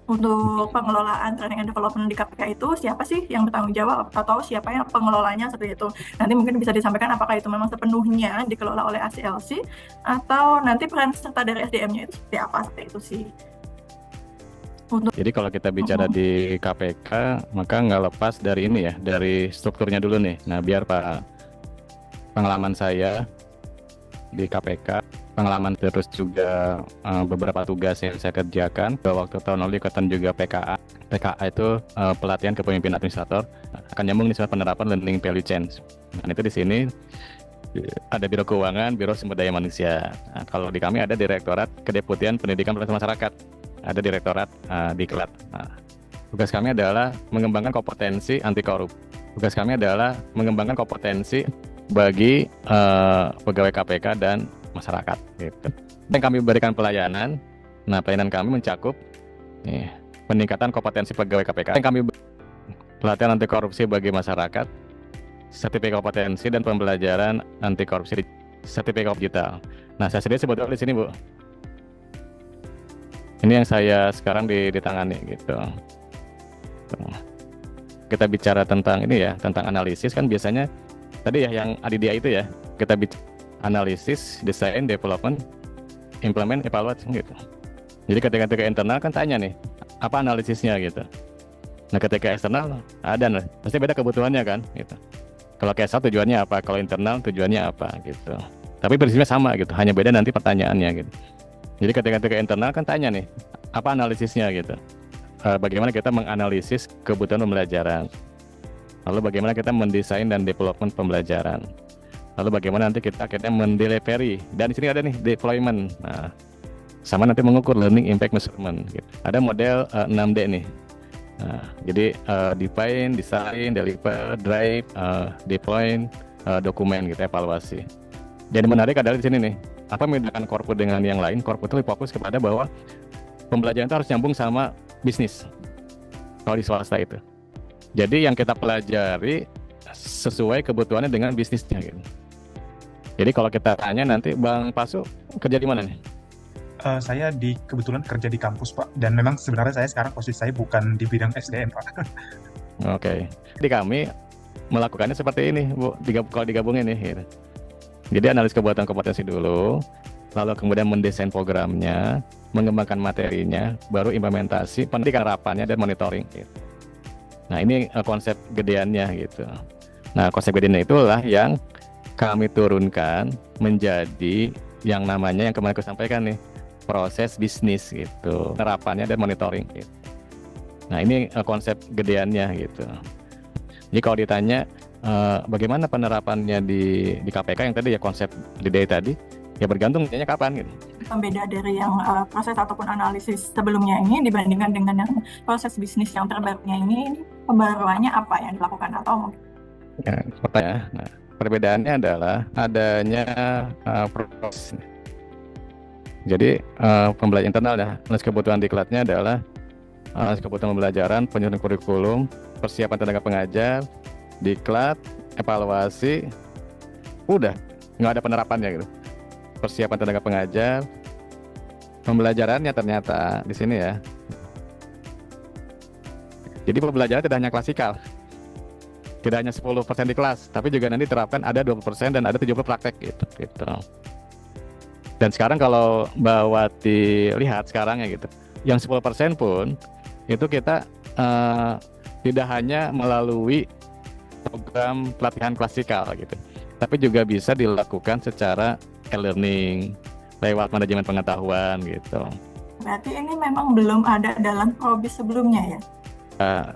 Untuk pengelolaan training and development di KPK itu siapa sih yang bertanggung jawab atau siapa yang pengelolanya seperti itu? Nanti mungkin bisa disampaikan apakah itu memang sepenuhnya dikelola oleh ACLC atau nanti peran serta dari SDM-nya itu seperti apa seperti itu sih. Untuk Jadi kalau kita bicara di KPK, maka nggak lepas dari ini ya, dari strukturnya dulu nih. Nah, biar Pak pengalaman saya di KPK, pengalaman terus juga beberapa tugas yang saya kerjakan. Waktu tahun lalu ikutan juga PKA. PKA itu pelatihan kepemimpinan administrator, akan nyambung nih sama penerapan learning value change. Nah, itu di sini ada Biro Keuangan, Biro Sumber Daya Manusia. Nah, kalau di kami ada Direktorat Kedeputian Pendidikan Pelayanan Masyarakat, ada Direktorat Diklat. Nah, tugas kami adalah mengembangkan kompetensi anti korup. Tugas kami adalah mengembangkan kompetensi bagi pegawai KPK dan masyarakat. Gitu. Dan kami berikan pelayanan. Nah, pelayanan kami mencakup peningkatan kompetensi pegawai KPK. Yang kami pelatihan anti korupsi bagi masyarakat, sertifikat kompetensi dan pembelajaran anti korupsi sertifikat digital. Nah, saya sendiri sebetulnya di sini, Bu. Ini yang saya sekarang ditangani gitu. Kita bicara tentang ini ya, tentang analisis kan biasanya tadi ya yang Adidia itu ya, kita bicara analisis, desain, development, implement, evaluate gitu. Jadi ketika ke internal kan tanya nih, apa analisisnya gitu. Nah, ketika eksternal ada nih, pasti beda kebutuhannya kan gitu. Kalau KSL tujuannya apa, kalau internal tujuannya apa gitu. Tapi prinsipnya sama gitu, hanya beda nanti pertanyaannya gitu. Jadi ketika ke internal kan tanya nih, apa analisisnya gitu. Bagaimana kita menganalisis kebutuhan pembelajaran. Lalu bagaimana kita mendesain dan development pembelajaran. Lalu bagaimana nanti kita akhirnya mendelivery. Dan di sini ada nih deployment. Nah, sama nanti mengukur learning impact measurement. Gitu. Ada model 6D nih. Nah, jadi define, design, deliver, drive, deploy, dokumen gitu, evaluasi. Jadi menarik adalah di sini nih, apa membedakan korpo dengan yang lain? Korpo itu lebih fokus kepada bahwa pembelajaran itu harus nyambung sama bisnis. Kalau di swasta itu. Jadi yang kita pelajari sesuai kebutuhannya dengan bisnisnya gitu. Jadi kalau kita tanya nanti Bang Pasu kerja di mana nih? Saya kebetulan kerja di kampus, Pak. Dan memang sebenarnya saya sekarang posisi saya bukan di bidang SDM, Pak. Oke. Di kami melakukannya seperti ini, Bu. Kalau digabungin nih. Gitu. Jadi analis kebutuhan kompetensi dulu, lalu kemudian mendesain programnya, mengembangkan materinya, baru implementasi, pendidikan harapannya dan monitoring. Gitu. Nah ini konsep gedeannya gitu. Nah konsep gedeannya itulah yang kami turunkan menjadi yang namanya yang kemarin aku sampaikan nih, proses bisnis gitu, penerapannya dan monitoring gitu. Nah ini konsep gedeannya gitu. Jadi kalau ditanya bagaimana penerapannya di KPK yang tadi ya konsep gede tadi, ya bergantung kayaknya kapan gitu. Pembeda dari yang proses ataupun analisis sebelumnya ini dibandingkan dengan yang proses bisnis yang terbarunya ini pembaruannya apa yang dilakukan atau mungkin? Ya, pertanyaan. Nah, perbedaannya adalah adanya proses. Jadi pembelajaran internal ya, kebutuhan diklatnya adalah kebutuhan pembelajaran, penyusunan kurikulum, persiapan tenaga pengajar, diklat, evaluasi, udah nggak ada penerapannya gitu. Persiapan tenaga pengajar, pembelajarannya ternyata di sini ya. Jadi pembelajaran tidak hanya klasikal, tidak hanya 10% di kelas, tapi juga nanti terapkan ada 20% dan ada 70 praktek gitu. Dan sekarang kalau Mbak Wati lihat sekarang ya gitu, yang 10% pun itu kita tidak hanya melalui program pelatihan klasikal gitu, tapi juga bisa dilakukan secara e-learning lewat manajemen pengetahuan gitu. Berarti ini memang belum ada dalam probis sebelumnya ya?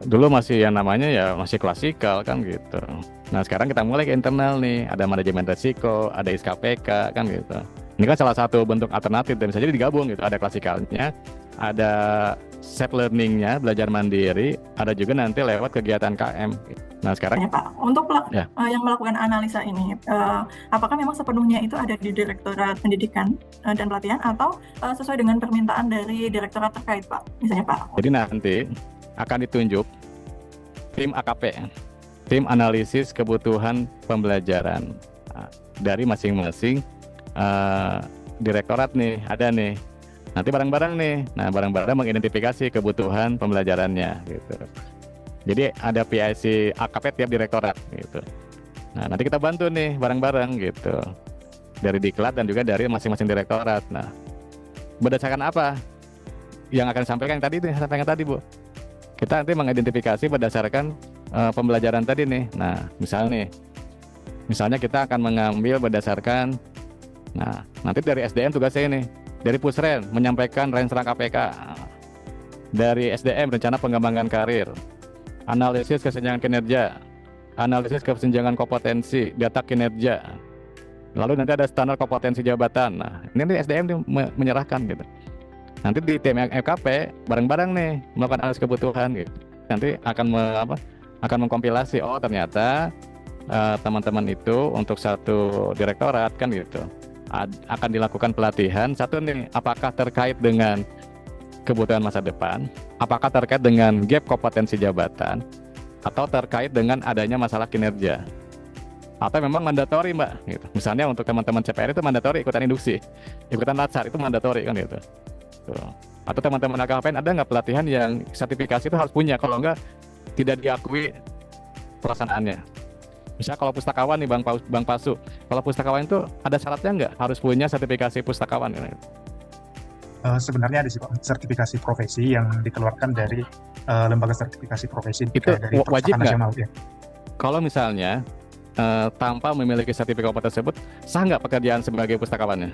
Dulu masih yang namanya ya masih klasikal kan gitu. Nah sekarang kita mulai ke internal nih, ada manajemen resiko, ada ISKPK kan gitu. Ini kan salah satu bentuk alternatif dan bisa jadi digabung gitu. Ada klasikalnya, ada self learningnya, belajar mandiri, ada juga nanti lewat kegiatan KM. Nah sekarang ya Pak, untuk yang melakukan analisa ini, apakah memang sepenuhnya itu ada di Direktorat Pendidikan dan Pelatihan atau sesuai dengan permintaan dari direktorat terkait Pak, misalnya Pak? Jadi nanti akan ditunjuk tim AKP, tim analisis kebutuhan pembelajaran dari masing-masing direktorat nih, ada nih Nanti bareng-bareng nih. Nah, bareng-bareng mengidentifikasi kebutuhan pembelajarannya gitu. Jadi ada PIC AKP tiap direktorat gitu. Nah, nanti kita bantu nih bareng-bareng gitu. Dari Diklat dan juga dari masing-masing direktorat. Nah, berdasarkan apa yang akan disampaikan tadi nih, sampaikan tadi Bu. Kita nanti mengidentifikasi berdasarkan pembelajaran tadi nih. Nah, misalnya kita akan mengambil berdasarkan, nah nanti dari SDM tugasnya ini, dari Pusren menyampaikan Renstra KPK, dari SDM rencana pengembangan karir, analisis kesenjangan kinerja, analisis kesenjangan kompetensi, data kinerja. Lalu nanti ada standar kompetensi jabatan. Nah, ini SDM nih menyerahkan gitu. Nanti di tim FKP bareng-bareng nih melakukan analisis kebutuhan gitu. Nanti akan mengkompilasi, oh ternyata teman-teman itu untuk satu direktorat kan gitu. Akan dilakukan pelatihan satu nih, apakah terkait dengan kebutuhan masa depan, apakah terkait dengan gap kompetensi jabatan, atau terkait dengan adanya masalah kinerja. Atau memang mandatori Mbak gitu. Misalnya untuk teman-teman CPR itu mandatori ikutan induksi, ikutan latsar itu mandatori kan gitu. Tuh. Atau teman-teman AKPN ada nggak pelatihan yang sertifikasi itu harus punya, kalau nggak tidak diakui pelaksanaannya. Misalnya kalau pustakawan nih Bang Pasu, kalau pustakawan itu ada syaratnya nggak harus punya sertifikasi pustakawan gitu. Sebenarnya ada sih Pak, sertifikasi profesi yang dikeluarkan dari lembaga sertifikasi profesi Itu dari wajib Perpustakaan nggak? Nasional ya. Kalau misalnya tanpa memiliki sertifikat tersebut, sah nggak pekerjaan sebagai pustakawannya?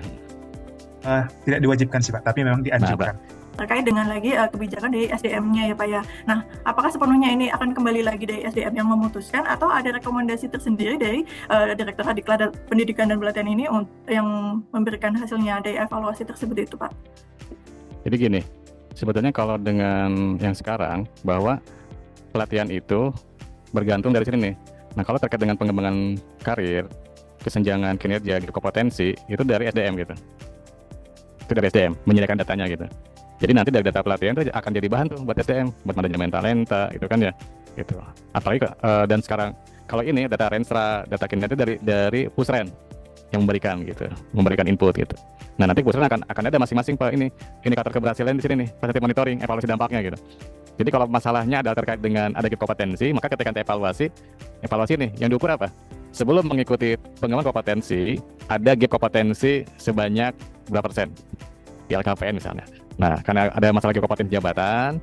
Tidak diwajibkan sih Pak, tapi memang dianjurkan. Terkait dengan lagi kebijakan dari SDM-nya ya Pak ya. Nah, apakah sepenuhnya ini akan kembali lagi dari SDM yang memutuskan, atau ada rekomendasi tersendiri dari Direktorat Diklat Pendidikan dan Pelatihan ini yang memberikan hasilnya dari evaluasi tersebut itu Pak? Jadi gini, sebetulnya kalau dengan yang sekarang, bahwa pelatihan itu bergantung dari sini nih. Nah, kalau terkait dengan pengembangan karir, kesenjangan kinerja, kompetensi, itu dari SDM gitu. Itu dari SDM, menyediakan datanya gitu. Jadi nanti dari data pelatihan itu akan jadi bahan tuh buat SDM, buat manajemen talenta, itu kan ya. Gitu. Apalagi dan sekarang kalau ini data Renstra, data kinerja itu dari Pusren yang memberikan gitu, memberikan input gitu. Nah, nanti Pusren akan ada masing-masing Pak ini indikator keberhasilan di sini nih, peserta monitoring, evaluasi dampaknya gitu. Jadi kalau masalahnya adalah terkait dengan ada kompetensi, maka ketika evaluasi nih yang diukur apa? Sebelum mengikuti pengembangan kompetensi, ada gap kompetensi sebanyak berapa persen di LKPN misalnya. Nah, karena ada masalah gap kompetensi jabatan,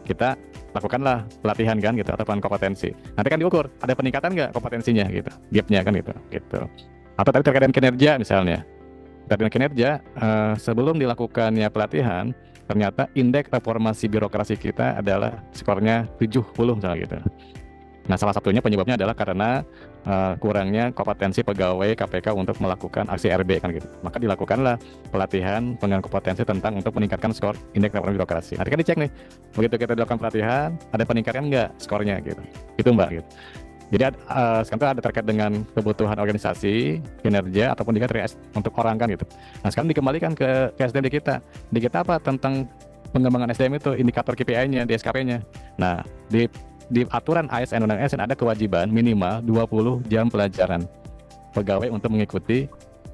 kita lakukanlah pelatihan kan gitu, atau pelatihan kompetensi. Nanti kan diukur ada peningkatan nggak kompetensinya gitu, gapnya kan gitu. Atau tadi terkait dengan kinerja misalnya. Terkait dengan kinerja, sebelum dilakukannya pelatihan, ternyata indeks reformasi birokrasi kita adalah skornya 70 misalnya gitu. Nah, salah satunya penyebabnya adalah karena kurangnya kompetensi pegawai KPK untuk melakukan aksi RB kan gitu. Maka dilakukanlah pelatihan pengembangan kompetensi tentang untuk meningkatkan skor indeks reformasi birokrasi. Nanti kan dicek nih, begitu kita dilakukan pelatihan, ada peningkatan nggak skornya gitu. Itu Mbak gitu. Jadi sekarang ada terkait dengan kebutuhan organisasi, kinerja, ataupun juga untuk orang kan gitu. Nah, sekarang dikembalikan ke SDM kita. Di kita apa tentang pengembangan SDM itu, indikator KPI-nya, di SKP-nya. Nah, di aturan ASN Undang-Undang ASN ada kewajiban minimal 20 jam pelajaran pegawai untuk mengikuti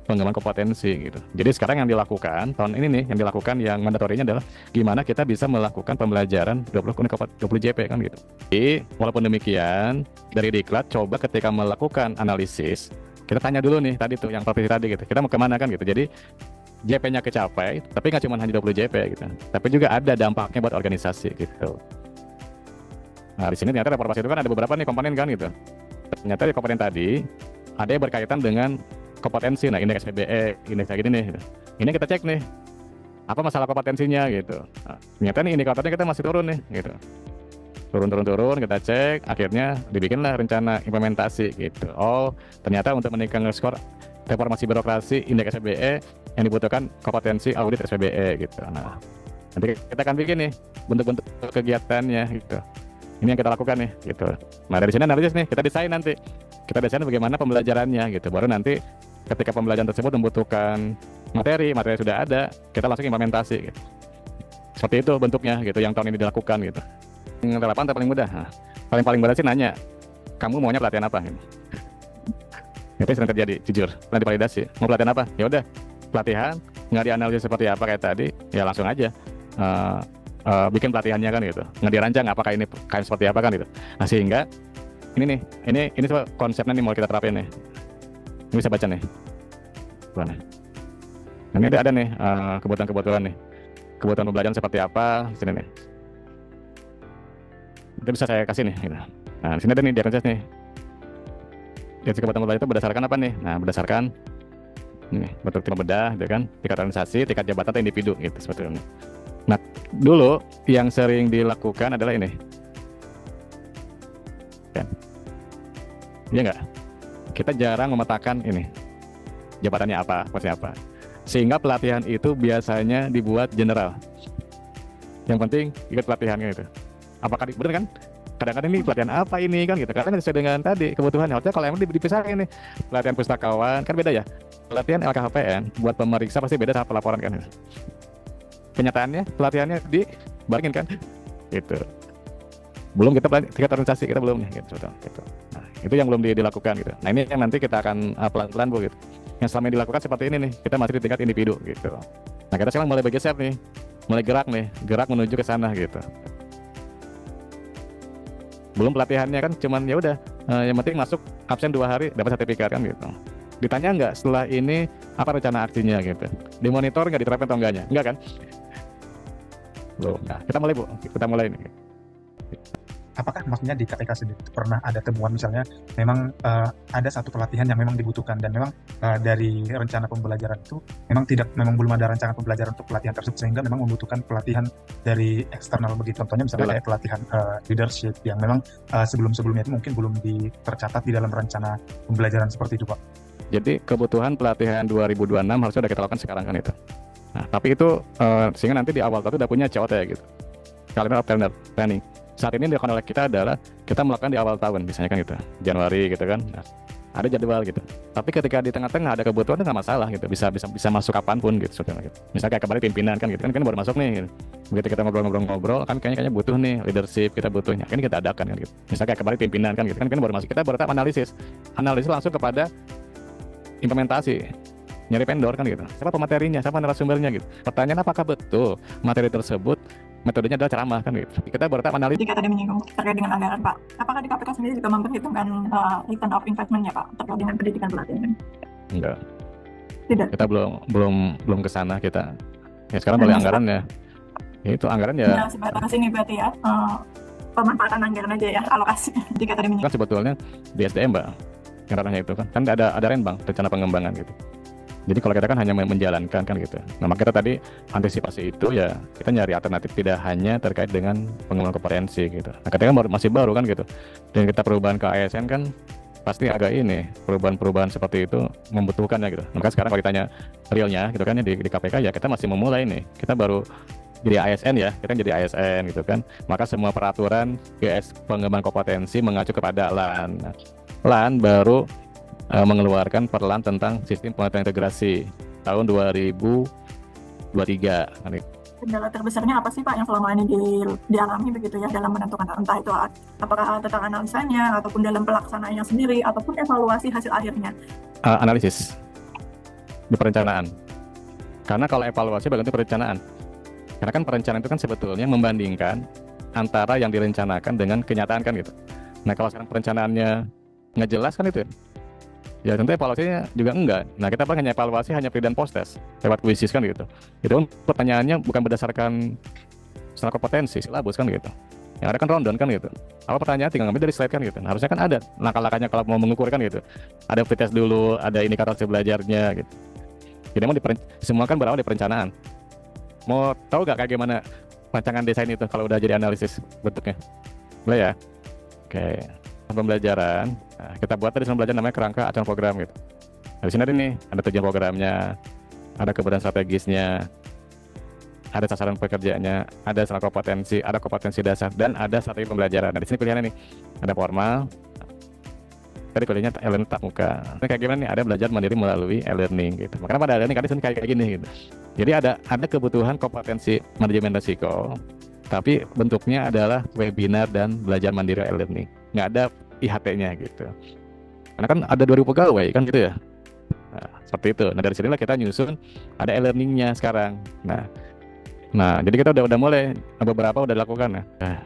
pengembangan kompetensi gitu. Jadi sekarang yang dilakukan tahun ini nih, yang dilakukan yang mandatorinya adalah gimana kita bisa melakukan pembelajaran 20 JP kan gitu. Jadi walaupun demikian dari Diklat coba ketika melakukan analisis, kita tanya dulu nih tadi tuh yang profesi tadi gitu, kita mau kemana kan gitu. Jadi JP-nya kecapai, tapi nggak cuma hanya 20 JP gitu, tapi juga ada dampaknya buat organisasi gitu. Nah, di sini ternyata reformasi itu kan ada beberapa nih komponen kan gitu. Ternyata di komponen tadi ada yang berkaitan dengan kompetensi. Nah, indeks SPBE, indeks kayak gini nih. Ini kita cek nih, apa masalah kompetensinya gitu. Nah, ternyata nih indikatornya kita masih turun nih gitu. Turun, kita cek, akhirnya dibikinlah rencana implementasi gitu. Oh, ternyata untuk meningkatkan skor reformasi birokrasi indeks SPBE yang dibutuhkan kompetensi audit SPBE gitu. Nah, nanti kita akan bikin nih bentuk-bentuk kegiatannya gitu. Ini yang kita lakukan nih gitu. Nah, dari sini analisis nih, kita desain nanti. Kita desain bagaimana pembelajarannya gitu. Baru nanti ketika pembelajaran tersebut membutuhkan materi sudah ada, kita langsung implementasi gitu. Seperti itu bentuknya gitu yang tahun ini dilakukan gitu. Yang relevan atau paling mudah? Nah, paling mudah sih nanya, kamu maunya pelatihan apa gitu. Itu sering terjadi, jujur. Pernah divalidasi, mau pelatihan apa? Ya udah, pelatihan nggak dianalisis seperti apa kayak tadi, ya langsung aja eh, bikin pelatihannya kan gitu, nggak dirancang apakah ini kayak seperti apa kan gitu. Nah sehingga ini coba konsepnya nih mau kita terapin nih. Ini bisa baca nih. Mana? Nah, ini ada nih kebutuhan-kebutuhan nih. Kebutuhan pembelajaran seperti apa? Di sini nih. Itu bisa saya kasih nih. Gitu. Nah, di sini ada nih diagnosis nih. Jadi kebutuhan pembelajaran itu berdasarkan apa nih? Nah, berdasarkan ini bentuk tim bedah, gitu kan? Tingkat organisasi, tingkat jabatan atau individu, gitu seperti ini. Nah, dulu yang sering dilakukan adalah ini. Kan? Iya nggak? Kita jarang memetakan ini jabatannya apa, posisinya apa. Sehingga pelatihan itu biasanya dibuat general. Yang penting ikut pelatihan gitu. Apakah bener kan? Kadang-kadang ini pelatihan apa ini kan gitu. Karena sesuai dengan tadi kebutuhannya. Harusnya kalau emang dipisahin nih pelatihan pustakawan kan beda ya. Pelatihan LKHPN buat pemeriksa pasti beda sama pelaporan kan. Kenyataannya pelatihannya dibarengin kan, gitu. Belum kita tingkat organisasi kita belum nih gitu. Nah, itu yang belum dilakukan gitu. Nah, ini yang nanti kita akan pelan-pelan Bu gitu. Yang selama ini dilakukan seperti ini nih, kita masih di tingkat individu gitu. Nah, kita sekarang mulai bergeser nih, mulai gerak menuju ke sana gitu. Belum pelatihannya kan cuman ya udah yang penting masuk absen 2 hari dapat sertifikat kan gitu. Ditanya nggak setelah ini apa rencana aksinya gitu. Dimonitor nggak, diterapkan atau enggaknya? Enggak kan? Belum. Nah, kita mulai Bu, kita mulai ini. Apakah maksudnya di KPK sendiri pernah ada temuan misalnya memang ada satu pelatihan yang memang dibutuhkan dan memang dari rencana pembelajaran itu memang belum ada rancangan pembelajaran untuk pelatihan tersebut sehingga memang membutuhkan pelatihan dari eksternal begitu, contohnya misalnya kayak pelatihan leadership yang memang sebelum-sebelumnya itu mungkin belum tercatat di dalam rencana pembelajaran seperti itu Pak. Jadi kebutuhan pelatihan 2026 harusnya udah kita lakukan sekarang kan itu. Nah, tapi itu sehingga nanti di awal itu udah punya COT ya gitu. Calendar of Calendar Planning. Saat ini yang dilakukan oleh kita adalah kita melakukan di awal tahun, misalnya kan gitu, Januari gitu kan. Nah, ada jadwal gitu. Tapi ketika di tengah-tengah ada kebutuhan itu nggak masalah gitu, bisa masuk kapanpun gitu. Misalnya kayak kemarin pimpinan kan gitu kan baru masuk nih. Gitu. Begitu kita ngobrol kan kayaknya butuh nih leadership, kita butuhnya. Ini kita adakan kan gitu. Misalnya kayak kemarin pimpinan kan gitu kan baru masuk, kita baru tahap analisis langsung kepada implementasi. Nyari vendor kan gitu. Siapa pematerinya, siapa narasumbernya gitu. Pertanyaan apakah betul materi tersebut metodenya adalah ceramah kan gitu. Kita baru tahap analisis. Jika tadi menyinggung terkait dengan anggaran Pak, apakah di KPK sendiri juga memperhitungkan return of investment-nya Pak terkait dengan pendidikan pelatihan? Enggak. Tidak. Kita belum ke sana kita. Ya sekarang boleh anggaran ya. Itu anggaran ya. Nah, sebatas ini berarti ya pemanfaatan anggaran aja ya, alokasi. Jika tadi menyinggung. Kan sebetulnya di SDM Mbak. Yang ranahnya itu kan ada renbang, rencana pengembangan gitu. Jadi kalau kita kan hanya menjalankan kan gitu. Nah, maka kita tadi antisipasi itu ya kita nyari alternatif tidak hanya terkait dengan pengembangan kompetensi gitu. Nah, ketika kan masih baru kan gitu. Dan kita perubahan ke ASN kan pasti agak ini perubahan seperti itu membutuhkan ya gitu. Nah, maka sekarang kalau ditanya realnya gitu kan ya di KPK ya kita masih memulai nih. Kita baru jadi ASN ya, kita jadi ASN gitu kan. Maka semua peraturan GS pengembangan kompetensi mengacu kepada LAN. Nah, LAN baru mengeluarkan perlan tentang sistem pengetahuan integrasi tahun 2023. Kendala terbesarnya apa sih Pak yang selama ini dialami begitu ya dalam menentukan entah itu apakah tentang analisanya ataupun dalam pelaksanaannya sendiri ataupun evaluasi hasil akhirnya? Analisis di perencanaan. Karena kalau evaluasi bagian itu perencanaan. Karena kan perencanaan itu kan sebetulnya membandingkan antara yang direncanakan dengan kenyataan kan gitu. Nah kalau sekarang perencanaannya nggak jelas kan itu ya tentu evaluasinya juga enggak. Nah kita paling hanya evaluasi hanya pre dan post test lewat kuisis kan gitu. Itu kan pertanyaannya bukan berdasarkan secara kompetensi silabus kan gitu. Yang ada kan rundown kan gitu. Apa pertanyaan tinggal ngambil dari slide kan gitu. Nah, harusnya kan ada langkah-langkahnya kalau mau mengukur kan gitu. Ada pretest dulu, ada indikator hasil belajarnya gitu. Jadi memang semua kan berawal dari perencanaan. Mau tahu gak kayak gimana rancangan desain itu kalau udah jadi analisis bentuknya? Boleh ya? Oke. Pembelajaran, nah, kita buat tadi pembelajaran namanya kerangka acuan program gitu. Nah, di sini ada nih, ada tujuan programnya, ada kebutuhan strategisnya, ada sasaran pekerjaannya, ada sasaran kompetensi, ada kompetensi dasar, dan ada strategi pembelajaran. Nah, di sini pilihannya nih, ada formal, tadi pilihnya e-learning tatap muka. Ini kayak gimana nih? Ada belajar mandiri melalui e-learning gitu. Makanya pada e-learning kan di sini kayak gini gitu. Jadi ada kebutuhan kompetensi manajemen risiko, tapi bentuknya adalah webinar dan belajar mandiri e-learning. Nggak ada IHT-nya gitu. Karena kan ada 2000 pegawai kan gitu ya. Nah, seperti itu. Nah dari sinilah kita nyusun ada e-learningnya sekarang. Nah jadi kita udah mulai, beberapa udah dilakukan. Nah,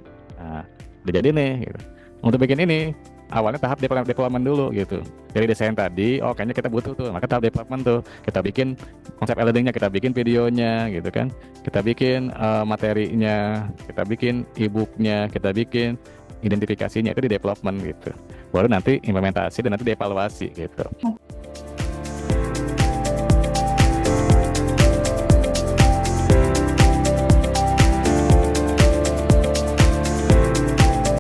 udah jadi nih gitu. Untuk bikin ini awalnya tahap development dulu gitu. Dari desain tadi, oh kayaknya kita butuh tuh, maka tahap development tuh kita bikin konsep e-learningnya, kita bikin videonya gitu kan, kita bikin materinya, kita bikin e-booknya, kita bikin identifikasinya, itu di development gitu. Baru nanti implementasi dan nanti dievaluasi gitu.